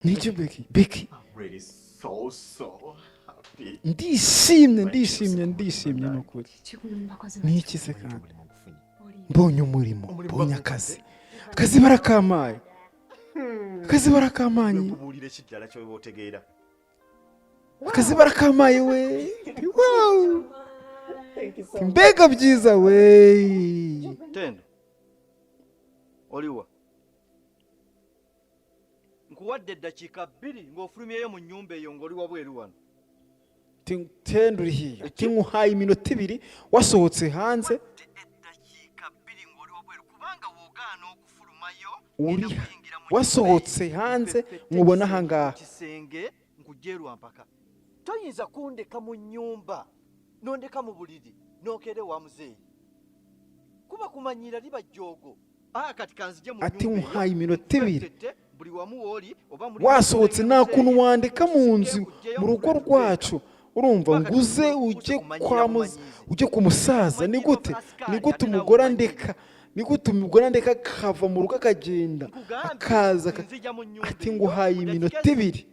Niki Becky I'm really so happy. ndishimye nukuri. Niki se kandi mbonye umurimo mbonye akazi barakamaye Kuburire kibyara cyo botegeera. akazi barakamaye we. Wow, mbega byiza we. Tendo oliwa nkuwadde eddakiika 2 ng'ofulumyeyo mu nnyumba eyo ng'oli wabweru wano. Tendo uri hiya tinguhaye iminota 2 wasohotse hanze. Eddakiika 2 ng'oli wabweru kubanga woogaana okufulumayo uri wasohotse hanze mubona hangaha kisenge nkujerwa mpaka. Toyinza kundeka mu nnyumba nondeka mu buliri nokere wa muzeeyi kuba kumanyira liba jogo. Kati kanzije mu nyumba ati nkuhaye iminota 2 buli wamu woli oba muri wasohotse nta kuntu wandika mu nzu mu rugo rwacu. Urumva nguze ujye ku musaza ni gute umugore andeka akava mu rugo akagenda akaza ati nguhaye iminota 2